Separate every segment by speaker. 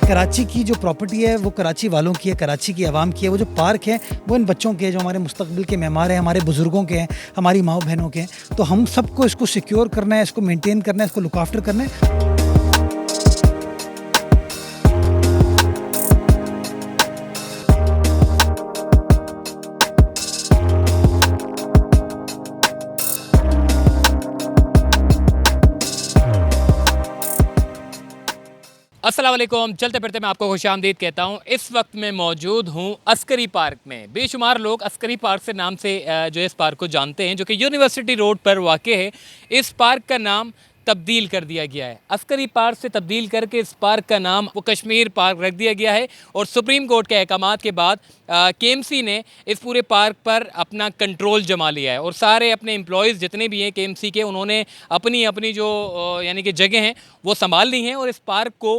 Speaker 1: कराची की जो प्रॉपर्टी है वो कराची वालों की है, कराची की आवाम की है। वो जो पार्क है वो इन बच्चों के, जो हमारे मुस्तकबिल के मेहमान हैं, हमारे बुज़ुर्गों के हैं, हमारी माँ बहनों के हैं। तो हम सबको इसको सिक्योर करना है, इसको मेंटेन करना है, इसको लुक आफ्टर करना है।
Speaker 2: अस्सलाम वालेकुम। चलते फिरते मैं आपको खुशामदीद कहता हूँ। इस वक्त मैं मौजूद हूँ अस्करी पार्क में। बेशुमार लोग अस्करी पार्क से नाम से जो इस पार्क को जानते हैं, जो कि यूनिवर्सिटी रोड पर वाक़ है। इस पार्क का नाम तब्दील कर दिया गया है। अस्करी पार्क से तब्दील करके इस पार्क का नाम वो कश्मीर पार्क रख दिया गया है। और सुप्रीम कोर्ट के अहकामात के बाद केएमसी ने इस पूरे पार्क पर अपना कंट्रोल जमा लिया है और सारे अपने एम्प्लॉयज़ जितने भी हैं केएमसी के, उन्होंने अपनी अपनी जो यानी कि जगह हैं वो संभाल ली हैं। और इस पार्क को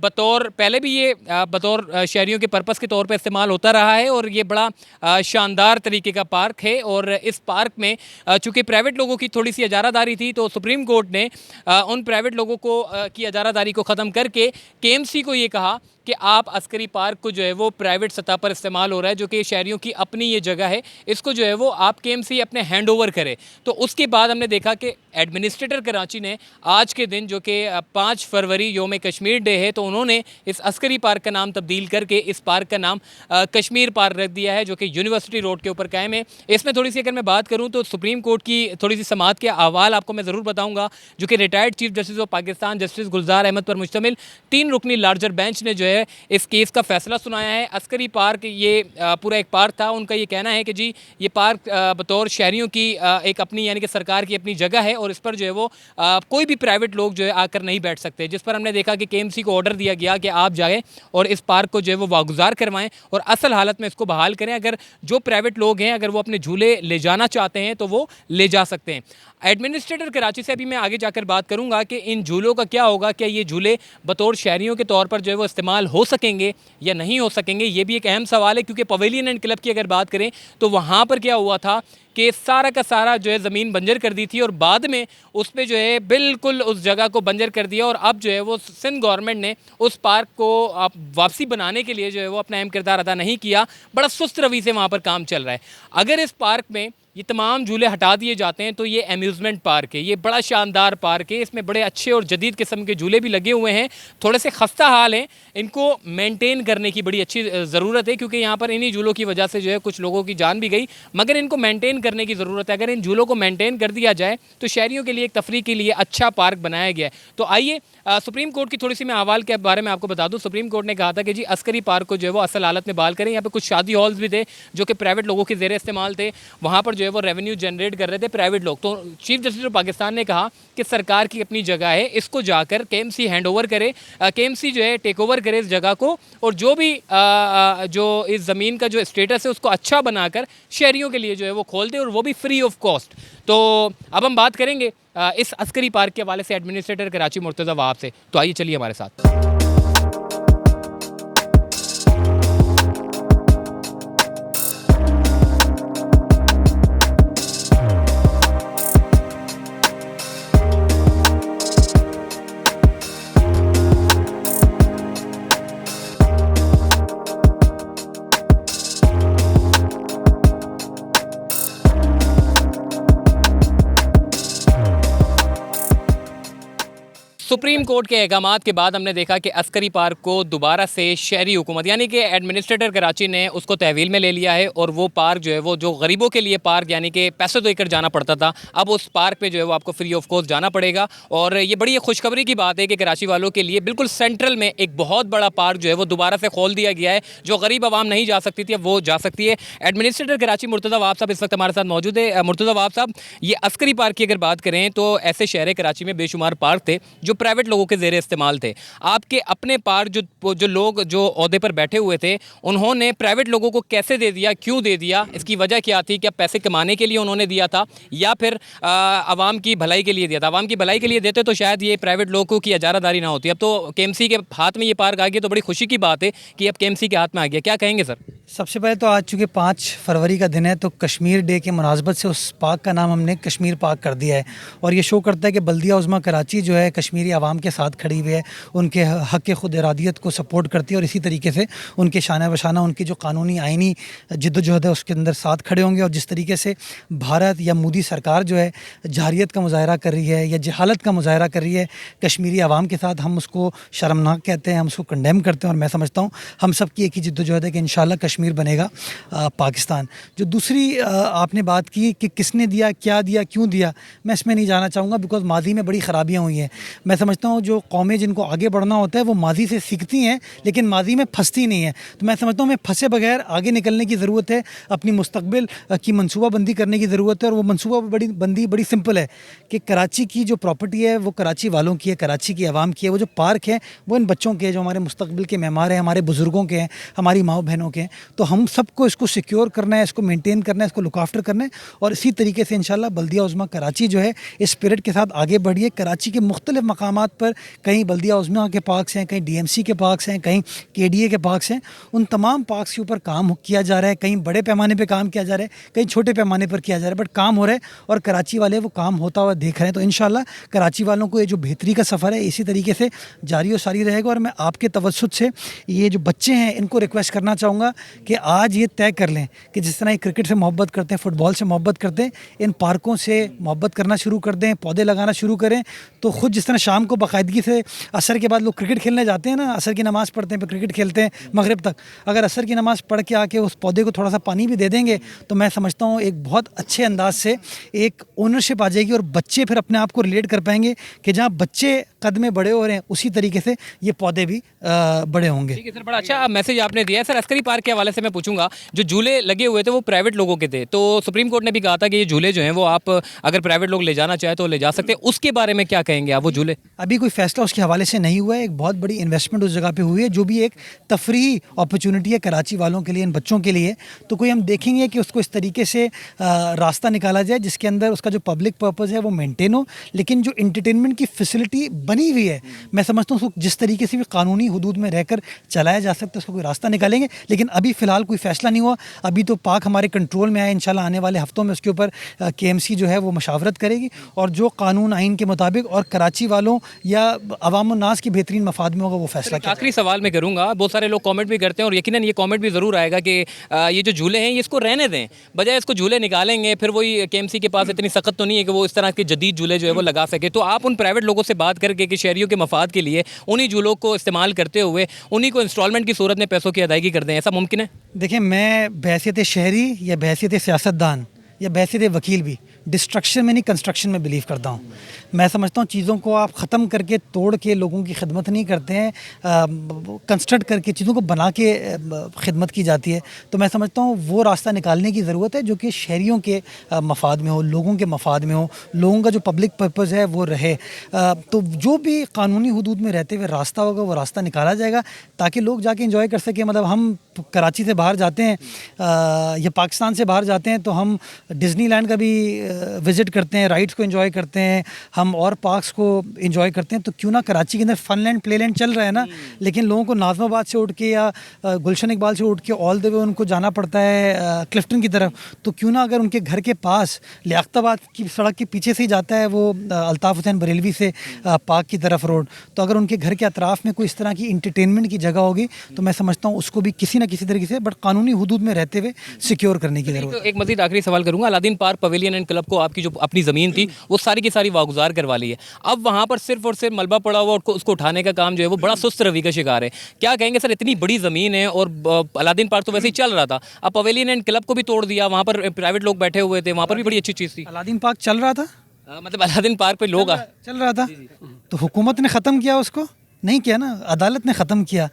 Speaker 2: बतौर पहले भी ये बतौर शहरियों के पर्पस के तौर पर इस्तेमाल होता रहा है और ये बड़ा शानदार तरीके का पार्क है। और इस पार्क में चूँकि प्राइवेट लोगों की थोड़ी सी इजारादारी थी, तो सुप्रीम कोर्ट ने उन प्राइवेट लोगों को की इजारादारी को ख़त्म करके केएमसी को ये कहा कि आप अस्करी पार्क को जो है वो प्राइवेट सतह पर इस्तेमाल हो रहा है, जो कि शहरियों की अपनी ये जगह है, इसको जो है वो आप केएमसी अपने हैंड ओवर करें। तो उसके बाद हमने देखा कि एडमिनिस्ट्रेटर कराची ने आज के दिन, जो कि 5 फरवरी योम कश्मीर डे है, तो उन्होंने इस अस्करी पार्क का नाम तब्दील करके इस पार्क का नाम कश्मीर पार्क रख दिया है, जो कि यूनिवर्सिटी रोड के ऊपर कायम है। इसमें थोड़ी सी अगर मैं बात करूँ तो सुप्रीम कोर्ट की थोड़ी सी समाअत के अहवाल आपको मैं ज़रूर बताऊँगा, जो कि retired chief justice of Pakistan justice Gulzar Ahmed पर मुश्तमिल 3 रुकनी लार्जर बेंच ने जो है इस केस का फैसला सुनाया है। अस्करी पार्क ये पूरा एक पार्क था। उनका ये कहना है कि जी ये पार्क बतौर शहरियों की एक अपनी यानी कि सरकार की अपनी जगह है और इस पर जो है वो कोई भी प्राइवेट लोग जो है आकर नहीं बैठ सकते। जिस पर हमने देखा कि केएमसी को ऑर्डर दिया गया कि आप जाएँ और इस पार्क को जो है वो वागुजार करवाएं और असल हालत में इसको बहाल करें। अगर जो प्राइवेट लोग हैं अगर वो अपने झूले ले जाना चाहते हैं तो वो ले जा सकते हैं। एडमिनिस्ट्रेटर कराची से अभी मैं आगे जाकर बात करूंगा कि इन झूलों का क्या होगा, क्या ये झूले बतौर शहरियों के तौर पर जो है वो इस्तेमाल हो सकेंगे या नहीं हो सकेंगे। ये भी एक अहम सवाल है, क्योंकि पवेलियन एंड क्लब की अगर बात करें तो वहाँ पर क्या हुआ था कि सारा का सारा जो है ज़मीन बंजर कर दी थी और बाद में उस पर जो है बिल्कुल उस जगह को बंजर कर दिया। और अब जो है वो सिंध गवर्नमेंट ने उस पार्क को वापसी बनाने के लिए जो है वो अपना अहम किरदार अदा नहीं किया। बड़ा सुस्त रवि से वहाँ पर काम चल रहा है। अगर इस पार्क में ये तमाम झूले हटा दिए जाते हैं तो ये एम्यूज़मेंट पार्क है, ये बड़ा शानदार पार्क है। इसमें बड़े अच्छे और जदीद किस्म के झूले भी लगे हुए हैं, थोड़े से खस्ता हाल हैं। इनको मेंटेन करने की बड़ी अच्छी ज़रूरत है, क्योंकि यहाँ पर इन्हीं झूलों की वजह से जो है कुछ लोगों की जान भी गई, मगर इनको मेंटेन करने की ज़रूरत है। अगर इन झूलों को मेंटेन कर दिया जाए तो शहरियों के लिए एक तफरीह के लिए अच्छा पार्क बनाया गया है। तो आइए सुप्रीम कोर्ट की थोड़ी सी मैं अहवाल के बारे में आपको बता दूँ। सुप्रीम कोर्ट ने कहा था कि जी अस्करी पार्क को जो है वो असल हालत में बहाल करें। यहाँ पर कुछ शादी हॉल्स भी थे जो कि प्राइवेट लोगों के ज़ेर इस्तेमाल थे, वहाँ पर जो है वो रेवेन्यू जनरेट कर रहे थे प्राइवेट लोग। तो चीफ जस्टिस ऑफ पाकिस्तान ने कहा कि सरकार की अपनी जगह है, इसको जाकर केएमसी हैंड ओवर करे, केएमसी जो है टेक ओवर करे इस जगह को, और जो भी जो इस ज़मीन का जो स्टेटस है उसको अच्छा बनाकर शहरियों के लिए जो है वो खोल दे, और वो भी फ्री ऑफ कॉस्ट। तो अब हम बात करेंगे इस अस्करी पार्क के हवाले से एडमिनिस्ट्रेटर कराची मुर्तज़ा वहाब से। तो आइए चलिए हमारे साथ। सुप्रीम कोर्ट के अहकामात के बाद हमने देखा कि अस्करी पार्क को दोबारा से शहरी हुकूमत यानी कि एडमिनिस्ट्रेटर कराची ने उसको तहवील में ले लिया है। और वो पार्क जो है वो जो गरीबों के लिए पार्क यानी कि पैसे देकर जाना पड़ता था, अब उस पार्क पे जो है वो आपको फ्री ऑफ कॉस्ट जाना पड़ेगा। और ये बड़ी खुशखबरी की बात है कि कराची वालों के लिए बिल्कुल सेंट्रल में एक बहुत बड़ा पार्क जो है वो दोबारा से खोल दिया गया है। जो गरीब आवाम नहीं जा सकती थी अब वो जा सकती है। एडमिनिस्ट्रेटर कराची मुर्तज़ा वहाब साहब इस वक्त हमारे साथ मौजूद है। मुर्तज़ा वहाब साहब, ये अस्करी पार्क की अगर बात करें तो ऐसे शहर कराची में बेशुमार पार्क थे जो प्राइवेट लोगों के ज़ेरे इस्तेमाल थे। आपके अपने पार्क जो लोग जो ओहदे पर बैठे हुए थे उन्होंने प्राइवेट लोगों को कैसे दे दिया, क्यों दे दिया, इसकी वजह क्या थी? क्या पैसे कमाने के लिए उन्होंने दिया था या फिर आवाम की भलाई के लिए दिया था? आवाम की भलाई के लिए देते तो शायद ये प्राइवेट लोगों की इजारादारी ना होती। अब तो केएमसी के हाथ में ये पार्क आ गया तो बड़ी खुशी की बात है कि अब केएमसी के हाथ में आ गया। क्या कहेंगे सर?
Speaker 1: सबसे पहले तो आज चूँकि 5 फरवरी का दिन है तो कश्मीर डे के मुनासबत से उस पार्क का नाम हमने कश्मीर पार्क कर दिया है। और ये शो करता है कि बल्दिया उज़्मा कराची जो है कश्मीरी कश्मीरी आवाम के साथ खड़ी हुई है, उनके हक़ खुद इरादियत को सपोर्ट करती है और इसी तरीके से उनके शाना बशाना उनकी जो कानूनी आइनी जिद्दोजहद है उसके अंदर साथ खड़े होंगे। और जिस तरीके से भारत या मोदी सरकार जो है जहारियत का मुजाहरा कर रही है या जहालत का मुजाहरा कर रही है कश्मीरी आवाम के साथ, हम उसको शर्मनाक कहते हैं, हम उसको कंडेम करते हैं। और मैं समझता हूँ हम सब की एक ही जिद्दोजहद है कि इंशाल्लाह कश्मीर बनेगा पाकिस्तान। जो दूसरी आपने बात की कि किसने दिया, क्या दिया, क्यों दिया, मैं इसमें नहीं जाना चाहूँगा बिकॉज माजी में बड़ी ख़राबियाँ हुई हैं। मैं समझता हूँ जो कौमें जिनको आगे बढ़ना होता है वो माजी से सीखती हैं लेकिन माजी में फंसती नहीं है। तो मैं समझता हूँ हमें फंसे बगैर आगे निकलने की ज़रूरत है, अपनी मुस्तकबिल की मनसूबाबंदी करने की ज़रूरत है। और वो मनसूबाबंदी बड़ी सिंपल है कि कराची की जो प्रॉपर्टी है वो कराची वालों की है, कराची की आवाम की है। वो जो पार्क है वो इन बच्चों के, जो हमारे मुस्तकबिल के मेहमान हैं, हमारे बुज़ुर्गों के हैं, हमारी माओ बहनों के हैं। तो हम सबको इसको सिक्योर करना है, इसको मेंटेन करना है, इसको लुक आफ्टर करना है। और इसी तरीके से इंशाल्लाह बल्दिया उज़्मा कराची जो है इस स्पिरिट के साथ आगे बढ़िए। कराची के मुख्तलिफ मकामात पर कहीं बल्दिया उज़्मा के पार्क्स हैं, कहीं DMC के पार्क्स हैं, कहीं KDA के पार्क्स हैं। उन तमाम पार्क्स के ऊपर काम किया जा रहा है, कहीं बड़े पैमाने पर काम किया जा रहा है, कहीं छोटे पैमाने पर किया जा रहा है, बट काम हो रहा है और कराची वाले वो काम होता हुआ देख रहे हैं। तो इंशाल्लाह कराची वालों को ये जो बेहतरी का सफ़र है इसी तरीके से जारी और सारी रहेगा। और मैं आपके तवज्जुद से ये जो बच्चे हैं इनको रिक्वेस्ट करना चाहूँगा कि आज ये तय कर लें कि जिस तरह ये क्रिकेट से मोहब्बत करते हैं, फुटबॉल से मोहब्बत करते हैं, इन पार्कों से मोहब्बत करना शुरू कर दें, पौधे लगाना शुरू करें। तो ख़ुद जिस तरह शाम को बाकायदगी से असर के बाद लोग क्रिकेट खेलने जाते हैं ना, असर की नमाज़ पढ़ते हैं, फिर क्रिकेट खेलते हैं मगरिब तक, अगर असर की नमाज़ पढ़ के आके उस पौधे को थोड़ा सा पानी भी दे देंगे तो मैं समझता हूँ एक बहुत अच्छे अंदाज से एक ओनरशिप आ जाएगी और बच्चे फिर अपने आप को रिलेट कर पाएंगे कि जहाँ बच्चे कद में बड़े हो रहे हैं उसी तरीके से ये पौधे भी बड़े होंगे।
Speaker 2: ठीक है सर, बड़ा अच्छा मैसेज आपने दिया है। सर अस्करी पार्क के हवाले से मैं पूछूंगा, जो झूले लगे हुए थे वो प्राइवेट लोगों के थे, तो सुप्रीम कोर्ट ने भी कहा था कि ये झूले जो हैं वो आप अगर प्राइवेट लोग ले जाना चाहे तो ले जा सकते हैं, उसके बारे में क्या कहेंगे आप? वो झूले
Speaker 1: अभी कोई फैसला उसके हवाले से नहीं हुआ है। एक बहुत बड़ी इन्वेस्टमेंट उस जगह पे हुई है जो भी एक तफरीही अपॉर्चुनिटी है कराची वालों के लिए, इन बच्चों के लिए। तो कोई हम देखेंगे कि उसको इस तरीके से रास्ता निकाला जाए जिसके अंदर उसका जो पब्लिक पर्पज़ है वो मेंटेन हो, लेकिन जो इंटरटेनमेंट की फैसिलिटी बनी हुई है मैं समझता हूँ उसको जिस तरीके से भी कानूनी हुदूद में रहकर चलाया जा सकता है उसका कोई रास्ता निकालेंगे। लेकिन अभी फ़िलहाल कोई फ़ैसला नहीं हुआ। अभी तो पार्क हमारे कंट्रोल में आए, इंशाल्लाह आने वाले हफ्तों में उसके ऊपर KMC जो है वो मशावरत करेगी और जो कानून आइन के मुताबिक और कराची वालों या अवाम नास की बेहतरीन मफाद में होगा वो फैसला।
Speaker 2: आखिरी सवाल मैं करूँगा, बहुत सारे लोग कमेंट भी करते हैं और यकीनन ये कमेंट भी ज़रूर आएगा कि ये जो झूले हैं ये इसको रहने दें, बजाय इसको झूले निकालेंगे फिर वही KMC के पास इतनी सख्त तो नहीं है कि वो इस तरह के जदीद झूले जो है वो लगा सके। तो आप उन प्राइवेट लोगों से बात करके कि शहरियों के मफाद के लिए उन्हीं झूलों को इस्तेमाल करते हुए उन्हीं को इंस्टॉलमेंट की सूरत में पैसों की अदायगी कर दें, ऐसा मुमकिन है?
Speaker 1: देखिए, मैं बहैसियत शहरी या बहैसियत सियासतदान या बहैसियत वकील भी डिस्ट्रक्शन में नहीं कंस्ट्रक्शन में बिलीव करता हूँ। मैं समझता हूँ चीज़ों को आप ख़त्म करके तोड़ के लोगों की खिदमत नहीं करते हैं, कंस्ट्रक्ट करके चीज़ों को बना के खिदमत की जाती है। तो मैं समझता हूँ वो रास्ता निकालने की ज़रूरत है जो कि शहरियों के मफाद में हो, लोगों के मफाद में हो, लोगों का जो पब्लिक पर्पज़ है वो रहे। तो जो भी कानूनी हुदूद में रहते हुए रास्ता होगा वो रास्ता निकाला जाएगा ताकि लोग जाके इंजॉय कर सकें। मतलब हम कराची से बाहर जाते हैं या पाकिस्तान से बाहर जाते हैं तो हम डिज़नीलैंड का भी विज़िट करते हैं, राइड्स को एंजॉय करते हैं, हम और पार्क्स को एंजॉय करते हैं। तो क्यों ना कराची के अंदर फनलैंड प्लेलैंड चल रहा है ना, लेकिन लोगों को नाज़माबाद से उठ के या गुलशन इकबाल से उठ के ऑल द वे उनको जाना पड़ता है क्लिफ्टन की तरफ। तो क्यों ना अगर उनके घर के पास लियाकताबाद की सड़क के पीछे से ही जाता है वो अल्ताफ़ हुसैन बरेलवी से पार्क की तरफ रोड, तो अगर उनके घर के अतराफ़ में कोई इस तरह की इंटरटेनमेंट की जगह होगी तो मैं समझता हूँ उसको भी किसी ना किसी तरीके से बट कानूनी हुदूद में रहते हुए सिक्योर करने की ज़रूरत है।
Speaker 2: तो एक मज़ीद आखिरी सवाल करूँगा, Aladdin park pavilion and club को आपकी जो अपनी ज़मीन थी वो सारी की सारी वागुजार करवा ली है, अब वहाँ पर सिर्फ और सिर्फ मलबा पड़ा हुआ और उसको उठाने का काम जो है वो बड़ा सुस्त रवि का शिकार है। क्या कहेंगे सर, इतनी बड़ी ज़मीन है और अलादीन पार्क तो वैसे ही चल रहा था, अब पवेलियन एंड क्लब को भी तोड़ दिया, वहाँ पर प्राइवेट लोग बैठे हुए थे, वहाँ पर भी बड़ी अच्छी चीज़ थी।
Speaker 1: अलादीन पार्क चल रहा था,
Speaker 2: मतलब अलादीन पार्क पे लोग
Speaker 1: चल रहा था तो हुकूमत ने ख़त्म किया, उसको नहीं किया ना, अदालत ने ख़त्म किया,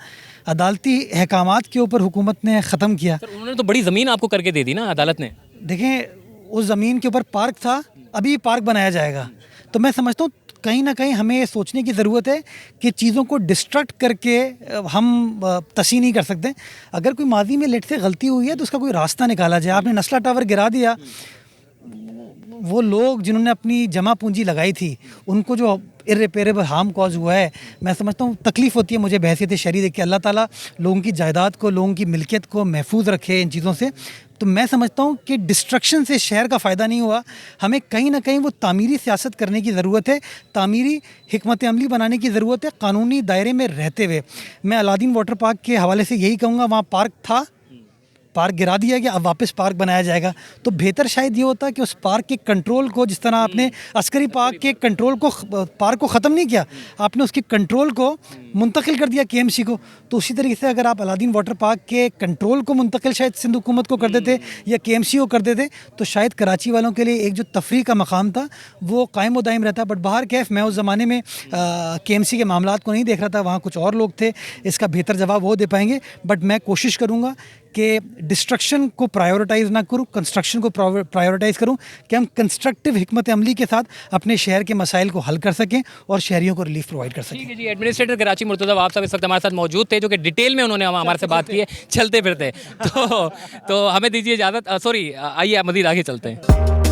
Speaker 1: अदालती अहकामात के ऊपर हुकूमत ने ख़त्म किया।
Speaker 2: सर उन्होंने तो बड़ी ज़मीन आपको करके दे दी ना अदालत ने।
Speaker 1: देखें, उस ज़मीन के ऊपर पार्क था, अभी पार्क बनाया जाएगा। तो मैं समझता हूँ कहीं ना कहीं हमें ये सोचने की ज़रूरत है कि चीज़ों को डिस्ट्रक्ट करके हम तसी नहीं कर सकते। अगर कोई माजी में लेट से गलती हुई है तो उसका कोई रास्ता निकाला जाए। आपने नस्ला टावर गिरा दिया, वो लोग जिन्होंने अपनी जमा पूंजी लगाई थी उनको जो इर्रिपेरेबल हार्म कॉज हुआ है, मैं समझता हूँ तकलीफ़ होती है मुझे बहैसियत शहरी देख के। अल्लाह ताला लोगों की जायदाद को, लोगों की मिल्कियत को महफूज रखे इन चीज़ों से। तो तो मैं समझता हूँ कि डिस्ट्रक्शन से शहर का फ़ायदा नहीं हुआ, हमें कहीं ना कहीं वो तामीरी सियासत करने की ज़रूरत है, तामीरी हिकमत अमली बनाने की ज़रूरत है कानूनी दायरे में रहते हुए। मैं अलादीन वाटर पार्क के हवाले से यही कहूँगा, वहाँ पार्क था, पार्क गिरा दिया गया, अब वापस पार्क बनाया जाएगा। तो बेहतर शायद ये होता कि उस पार्क के कंट्रोल को, जिस तरह आपने अस्करी पार्क के कंट्रोल को, पार्क को ख़त्म नहीं किया, आपने उसके कंट्रोल को मुंतकिल कर दिया केएमसी को। तो उसी तरीके से अगर आप अलादीन वाटर पार्क के कंट्रोल को मुंतकिल शायद सिंध हुकूमत को कर देते या केएमसी को कर देते, तो शायद कराची वालों के लिए एक जो तफरी का मकाम था वो कायम व दायम रहता। बट बाहर कैफ, मैं उस ज़माने में केएमसी के मामलात को नहीं देख रहा था, वहाँ कुछ और लोग थे, इसका बेहतर जवाब वो दे पाएंगे। बट मैं कोशिश करूँगा कि डिस्ट्रक्शन को प्रायोरिटाइज़ ना करूँ, कंस्ट्रक्शन को प्रायोरिटाइज़ करूँ, कि हम कंस्ट्रक्टिव हिकमत अमली के साथ अपने शहर के मसाइल को हल कर सकें और शहरियों को रिलीफ प्रोवाइड कर सकें।
Speaker 2: ठीक है जी, एडमिनिस्ट्रेटर कराची मुर्तज़ा वहाब साहब इस वक्त हमारे साथ मौजूद थे, जो कि डिटेल में उन्होंने हमारे से बात की है चलते फिरते। तो हमें दीजिए इजाज़त, सॉरी, आइए मज़ीद आगे चलते हैं।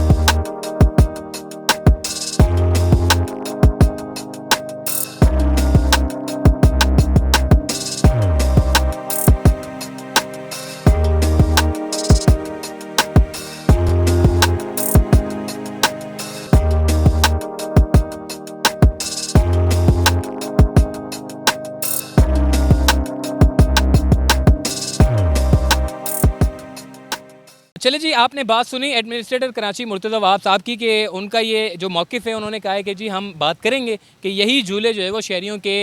Speaker 2: चले जी, आपने बात सुनी एडमिनिस्ट्रेटर कराची मुर्तज़ा वहाब साहब की, कि उनका ये जो मौक़िफ़ है, उन्होंने कहा है कि जी हम बात करेंगे कि यही झूले जो है वो शहरियों के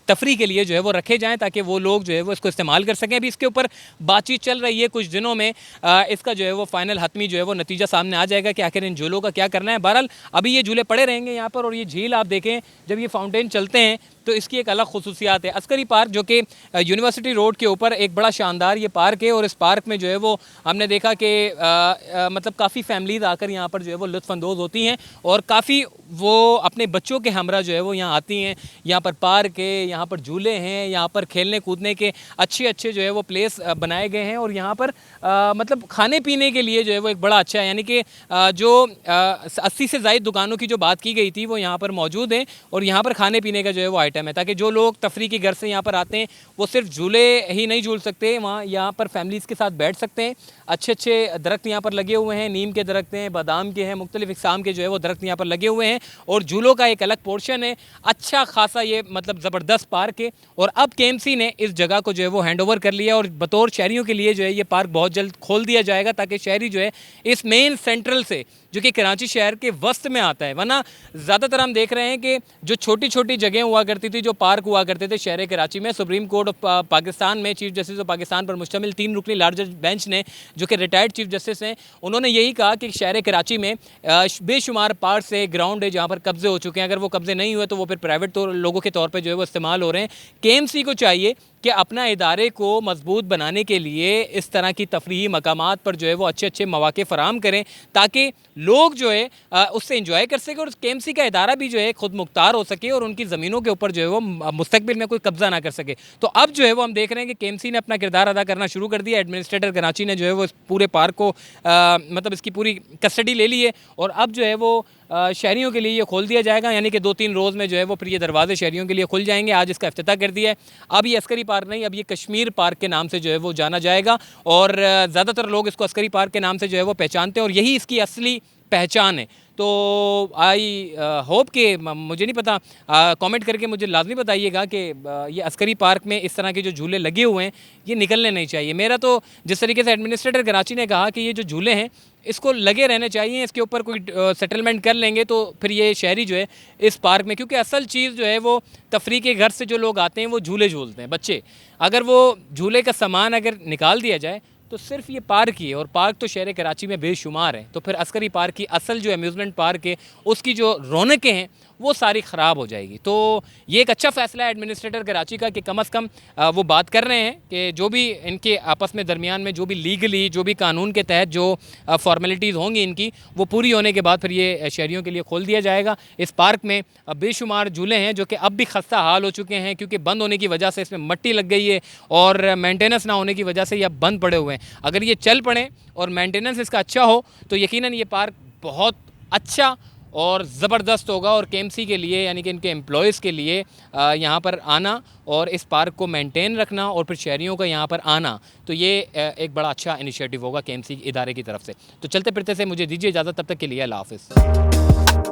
Speaker 2: तफरी के लिए जो है वो रखे जाएं, ताकि वो लोग जो है वो इसको इस्तेमाल कर सकें। अभी इसके ऊपर बातचीत चल रही है, कुछ दिनों में इसका जो है वो फ़ाइनल हतमी जो है वो नतीजा सामने आ जाएगा कि आखिर इन झूलों का क्या करना है। बहरहाल अभी ये झूले पड़े रहेंगे यहाँ पर, और ये झील आप देखें, जब ये फाउंटेन चलते हैं तो इसकी एक अलग खसूसियात है। अस्करी पार्क जो कि यूनिवर्सिटी रोड के ऊपर एक बड़ा शानदार ये पार्क है, और इस पार्क में जो है वो हमने देखा कि मतलब काफ़ी फैमिलीज़ आकर यहाँ पर जो है वो लुत्फ़अंदोज़ होती हैं, और काफ़ी वो अपने बच्चों के हमरा जो है वो यहाँ आती हैं। यहाँ पर पार्क है, यहाँ पर झूले हैं, यहाँ पर खेलने कूदने के अच्छे अच्छे जो है वो प्लेस बनाए गए हैं, और यहाँ पर मतलब खाने पीने के लिए जो है वो एक बड़ा अच्छा है। यानी कि जो 80 से ज़ायद दुकानों की जो बात की गई थी वो यहाँ पर मौजूद हैं, और यहाँ पर खाने पीने का जो है वो आइटम है, ताकि जो लोग तफरी के घर से यहाँ पर आते हैं वो सिर्फ झूले ही नहीं झूल सकते, वहाँ यहाँ पर फैमिलीज़ के साथ बैठ सकते हैं। अच्छे अच्छे दरख्त यहाँ पर लगे हुए हैं, नीम के दरख्त हैं, बादाम के हैं, मुख्तलिफ़ इक़साम के जो है वो दरख्त यहाँ पर लगे हुए हैं, और झूलों का एक अलग पोर्शन है। अच्छा खासा ये मतलब ज़बरदस्त पार्क है, और अब केएमसी ने इस जगह को जो है वो हैंड ओवर कर लिया, और बतौर शहरियों के लिए जो है ये पार्क बहुत जल्द खोल दिया जाएगा, ताकि शहरी जो है इस मेन सेंट्रल से, जो कि कराची शहर के वस्त में आता है, वरना ज़्यादातर हम देख रहे हैं कि जो छोटी छोटी जगह हुआ करती थी, जो पार्क हुआ करते थे शहर कराची में, सुप्रीम कोर्ट ऑफ पाकिस्तान में चीफ जस्टिस ऑफ पाकिस्तान पर मुश्तमिल 3 रुकनी लार्जर बेंच ने, जो कि रिटायर्ड चीफ जस्टिस हैं, उन्होंने यही कहा कि शहर कराची में बेशुमार पार्क से ग्राउंड है जहाँ पर कब्जे हो चुके हैं। अगर वो कब्जे नहीं हुए तो वो फिर प्राइवेट लोगों के तौर पर जो है वो इस्तेमाल हो रहे हैं। केएमसी को चाहिए कि अपना इदारे को मजबूत बनाने के लिए इस तरह की तफरीही मकामात पर जो है वो अच्छे अच्छे मौके फ़राहम करें, ताकि लोग जो है उससे इंजॉय कर सकें, और केएमसी का इदारा भी जो है खुद मुख्तार हो सके, और उनकी ज़मीनों के ऊपर जो है वो मुस्तकबिल में कोई कब्ज़ा ना कर सके। तो अब जो है वो हम देख रहे हैं कि केएमसी ने अपना किरदार अदा करना शुरू कर दिया। एडमिनिस्ट्रेटर कराची ने जो है वो इस पूरे पार्क को मतलब इसकी पूरी कस्टडी ले ली है, और अब जो है वो शहरियों के लिए ये खोल दिया जाएगा। यानी कि 2-3 रोज़ में जो है वो फिर ये दरवाजे शहरियों के लिए खुल जाएंगे। आज इसका इफ्तिताह कर दिया है। अब ये अस्करी पार्क नहीं, अब ये कश्मीर पार्क के नाम से जो है वो जाना जाएगा, और ज़्यादातर लोग इसको अस्करी पार्क के नाम से जो है वो पहचानते हैं, और यही इसकी असली पहचान है। तो आई होप कि, मुझे नहीं पता, कमेंट करके मुझे लाजमी बताइएगा कि ये अस्करी पार्क में इस तरह के जो झूले लगे हुए हैं ये निकलने नहीं चाहिए। मेरा तो जिस तरीके से एडमिनिस्ट्रेटर कराची ने कहा कि ये जो झूले हैं इसको लगे रहने चाहिए, इसके ऊपर कोई सेटलमेंट कर लेंगे तो फिर ये शहरी जो है इस पार्क में, क्योंकि असल चीज़ जो है वो तफरी के घर से जो लोग आते हैं वो झूले झूलते हैं बच्चे। अगर वो झूले का सामान अगर निकाल दिया जाए तो सिर्फ ये पार्क ही है, और पार्क तो शहर कराची में बेशुमार है, तो फिर अस्करी पार्क की असल जो अम्यूज़मेंट पार्क है उसकी जो रौनकें हैं वो सारी ख़राब हो जाएगी। तो ये एक अच्छा फ़ैसला है एडमिनिस्ट्रेटर कराची का कि कम अज़ कम वो बात कर रहे हैं कि जो भी इनके आपस में दरमियान में जो भी लीगली, जो भी कानून के तहत जो फॉर्मेलिटीज़ होंगी इनकी, वो पूरी होने के बाद फिर ये शहरियों के लिए खोल दिया जाएगा। इस पार्क में बेशुमार झूले हैं जो कि अब भी खस्ता हाल हो चुके हैं, क्योंकि बंद होने की वजह से इसमें मट्टी लग गई है, और मेंटेनेंस ना होने की वजह से ये अब बंद पड़े हुए हैं। अगर ये चल पड़े और मेंटेनेंस इसका अच्छा हो तो यकीनन ये पार्क बहुत अच्छा और ज़बरदस्त होगा। और केएमसी के लिए यानी कि इनके एम्प्लॉयज़ के लिए यहाँ पर आना और इस पार्क को मेंटेन रखना और फिर शहरियों का यहाँ पर आना, तो ये एक बड़ा अच्छा इनिशिएटिव होगा केएमसी इदारे की तरफ से। तो चलते फिरते से मुझे दीजिए इजाज़त, तब तक के लिए अल्लाह हाफ़िज़।